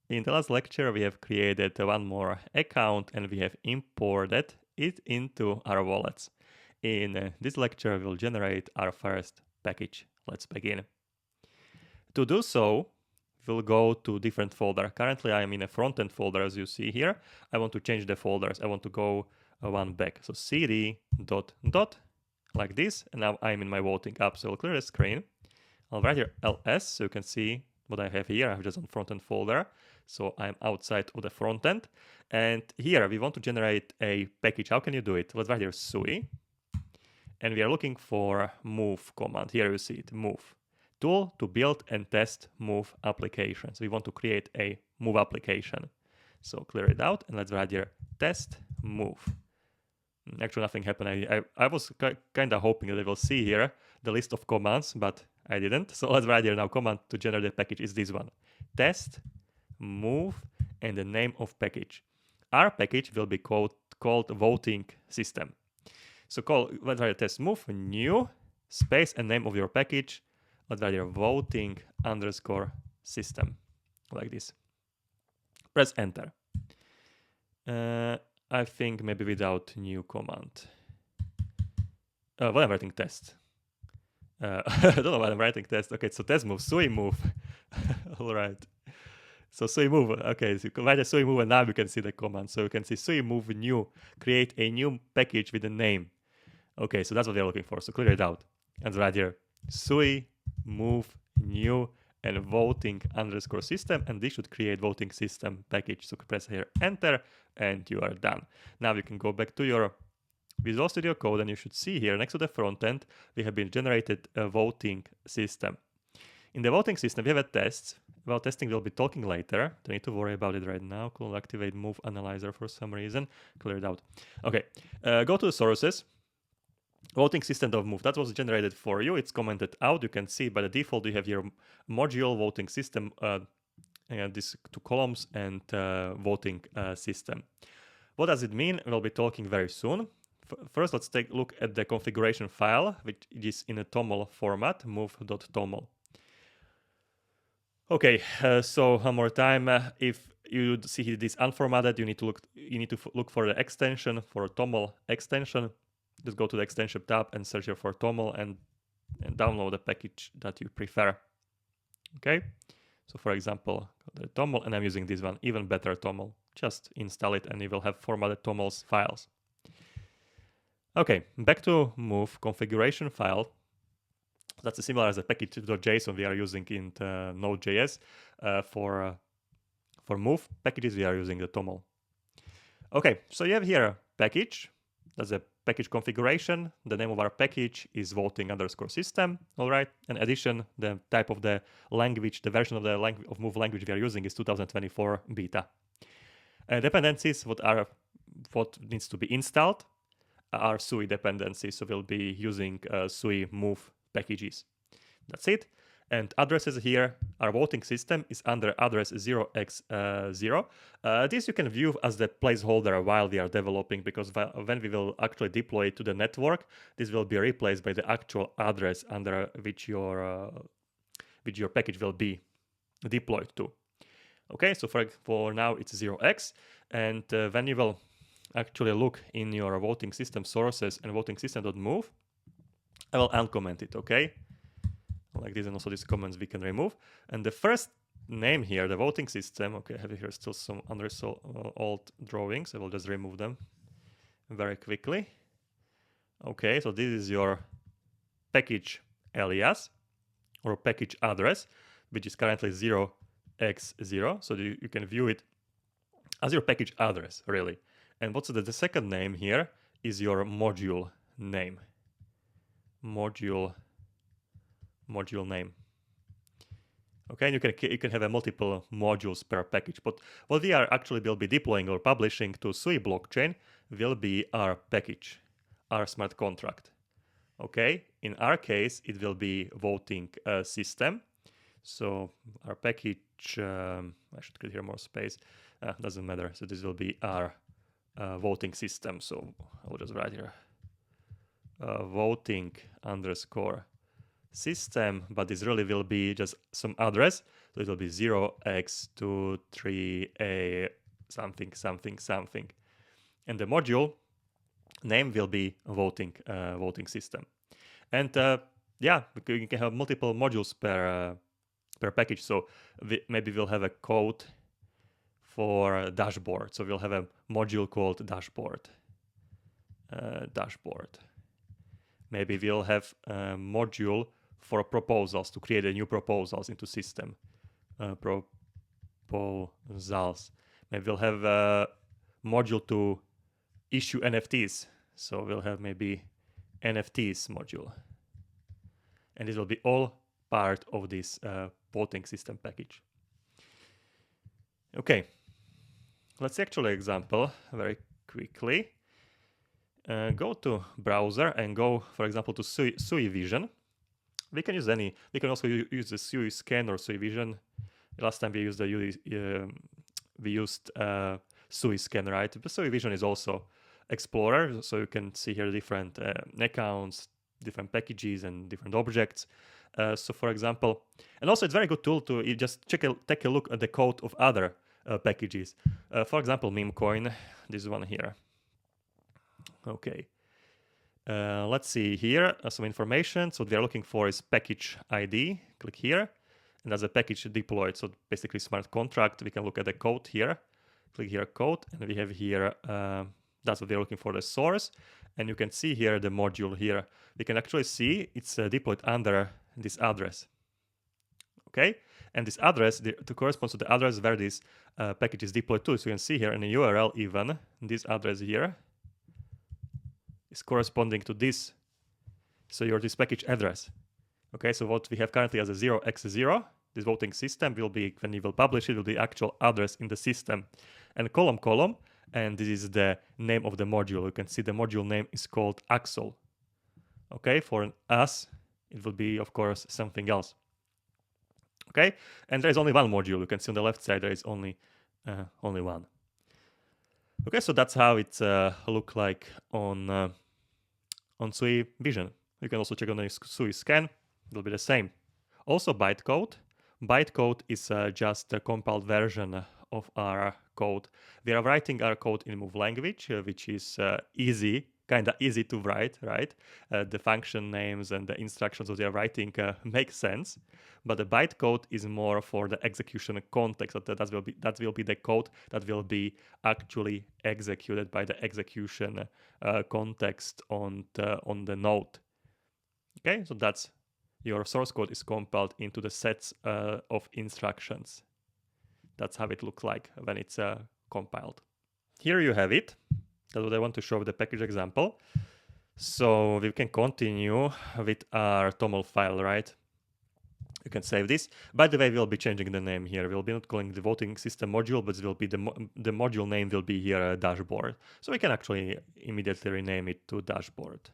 In the last lecture, we have created one more account and we have imported it into our wallets. In this lecture, we'll generate our first package. Let's begin. To do so, we'll go to different folder. Currently, I am in a frontend folder, as you see here. I want to change the folders. I want to go one back. So cd dot dot like this, and now I'm in my voting app. So I'll clear the screen. I'll write here ls, so you can see what I have here. I have just one frontend folder, so I'm outside of the frontend. And here we want to generate a package. How can you do it? Let's write here sui, and we are looking for move command. Here you see it, move. Tool to build and test move applications. We want to create a move application. So clear it out, and let's write here test move. Actually, nothing happened. I was kind of hoping that I will see here the list of commands, but I didn't. So let's write here now command to generate the package is this one. Test, move, and the name of package. Our package will be called voting system. So let's write test move, new, space, and name of your package. Let's write here voting underscore system, like this. Press enter. I think maybe without new command. What I'm writing test. I don't know why I'm writing test. Okay, so test move, sui move. All right. So sui move. Okay, so you can write a sui move, and now you can see the command. So you can see sui move new, create a new package with a name. Okay, so that's what they're looking for. So clear it out. And right here, sui move new and voting underscore system, and this should create voting system package. So press here enter, and you are done. Now you can go back to your Visual Studio Code, and you should see here next to the front end, we have been generated a voting system. In the voting system, we have a test. Well, testing will be talking later. Don't need to worry about it right now. Cool, activate move analyzer for some reason. Clear it out. Okay, go to the sources. Voting system of move, that was generated for you. It's commented out. You can see by the default you have your module voting system, and these two columns, and voting system. What does it mean? We'll be talking very soon. First, let's take a look at the configuration file, which is in a toml format, move.toml. Okay, so one more time, if you see this unformatted, you need to look for the extension, for a toml extension. Just go to the extension tab and search here for toml and download the package that you prefer. Okay, so for example, the toml, and I'm using this one, even better toml. Just install it and you will have formatted toml's files. Okay, back to move configuration file. That's similar as a package.json we are using in Node.js. For move packages, we are using the toml. Okay, so you have here a package. That's a package configuration. The name of our package is voting underscore system. All right. In addition, the type of the language, the version of the of Move language we are using is 2024 beta. Dependencies, what needs to be installed are SUI dependencies. So we'll be using SUI Move packages. That's it. And addresses here, our voting system is under address 0x0. This you can view as the placeholder while we are developing, because when we will actually deploy it to the network, this will be replaced by the actual address under which your package will be deployed to. Okay, so for now it's 0x, and when you will actually look in your voting system sources and voting system.move, I will uncomment it, okay? Like this, and also these comments we can remove. And the first name here, the voting system, okay, I have here still some old drawings. I will just remove them very quickly. Okay, so this is your package alias or package address, which is currently 0x0. So you can view it as your package address, really. And what's the second name here is your module name. Module name. Okay, and you can have a multiple modules per package, but what we are actually will be deploying or publishing to Sui blockchain will be our package, our smart contract. Okay, in our case it will be voting system. So our package, I should create here more space. Doesn't matter. So this will be our voting system. So I'll just write here voting underscore system, but this really will be just some address. So it will be 0x23a something something something, and the module name will be voting system. And yeah, you can have multiple modules per package. So maybe we'll have a code for dashboard. So we'll have a module called dashboard. Maybe we'll have a module for proposals, to create a new proposals into system. Proposals. Maybe we'll have a module to issue NFTs. So we'll have maybe NFTs module. And this will be all part of this voting system package. Okay, let's see actually example very quickly. Go to browser and go, for example, to SUI Vision. We can use any. We can also use the SUI Scan or SUI Vision. Last time we used SUI Scan, right? The SUI Vision is also Explorer, so you can see here different accounts, different packages, and different objects. So, for example, and also it's a very good tool to just take a look at the code of other packages. For example, meme coin, this one here. Okay. Let's see here some information. So what we are looking for is package ID. Click here, and as a package deployed. So basically smart contract. We can look at the code here. Click here code, and we have here. That's what we're looking for, the source. And you can see here the module here. We can actually see it's deployed under this address. Okay, and this address corresponds to the address where this package is deployed to. So you can see here in the URL even this address here is corresponding to this. So this package address. Okay, so what we have currently as a 0x0, this voting system will be, when you will publish it, will be actual address in the system. And column, and this is the name of the module. You can see the module name is called Axel. Okay, for us, it will be, of course, something else. Okay, and there is only one module. You can see on the left side there is only one. Okay, so that's how it look like on SUI Vision. You can also check on the SUI Scan. It will be the same. Also bytecode. Bytecode is just a compiled version of our code. We are writing our code in Move language, which is kind of easy to write, right? The function names and the instructions that they are writing make sense, but the bytecode is more for the execution context. That will be the code that will be actually executed by the execution context on the node. Okay, so that's your source code is compiled into the sets of instructions. That's how it looks like when it's compiled. Here you have it. That's what I want to show with the package example. So we can continue with our toml file, right? You can save this. By the way, we'll be changing the name here. We'll be not calling the voting system module, but it will be the module name will be here dashboard. So we can actually immediately rename it to dashboard.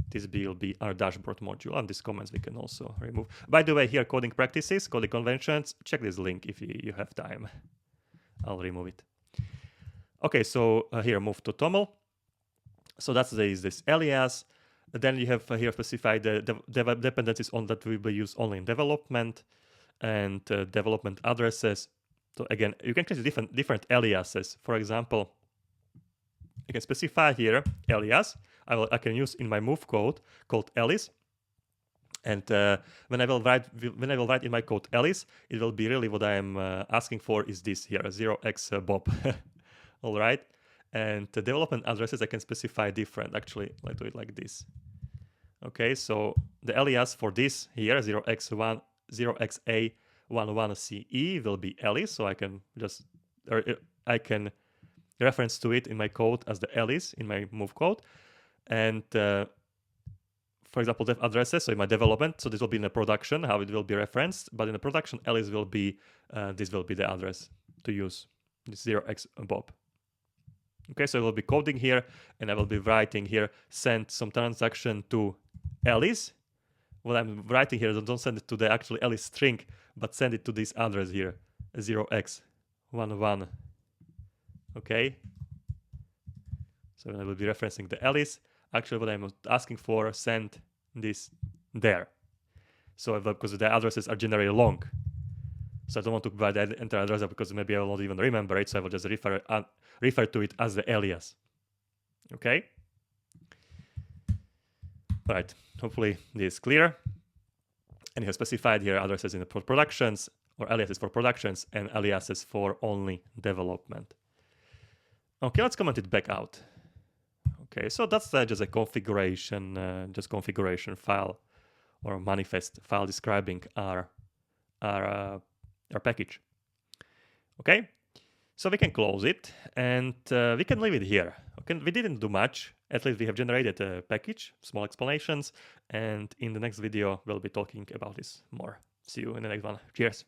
This will be our dashboard module, and these comments we can also remove. By the way, here coding practices, coding conventions, check this link if you have time. I'll remove it. Okay, so here Move.toml. So that's this alias. Then you have here specified the dependencies on that will be used only in development and development addresses. So again, you can create different aliases. For example, you can specify here alias. I can use in my Move code called Alice. And when I will write in my code Alice, it will be really what I am asking for is this here 0x Bob. All right. And the development addresses I can specify different. Actually, let's do it like this. Okay, so the alias for this here 0xa11ce will be Alice. So I can reference to it in my code as the Alice in my Move code. And for example, dev addresses, so in my development, so this will be in the production, how it will be referenced, but in the production, Alice will be, this will be the address to use, this 0x-Bob. Okay, so I will be coding here, and I will be writing here, send some transaction to Alice. What I'm writing here, don't send it to the actual Alice string, but send it to this address here, 0x11. Okay, so I will be referencing the Alice. Actually, what I'm asking for, send this there. So because the addresses are generally long. So I don't want to provide the entire address because maybe I will not even remember it. So I will just refer to it as the alias. Okay. All right. Hopefully this is clear. And you have specified here addresses in the productions, or aliases for productions, and aliases for only development. Okay, let's comment it back out. Okay, so that's just a configuration, configuration file or manifest file describing our package. Okay, so we can close it and we can leave it here. Okay, we didn't do much. At least we have generated a package, small explanations, and in the next video we'll be talking about this more. See you in the next one. Cheers.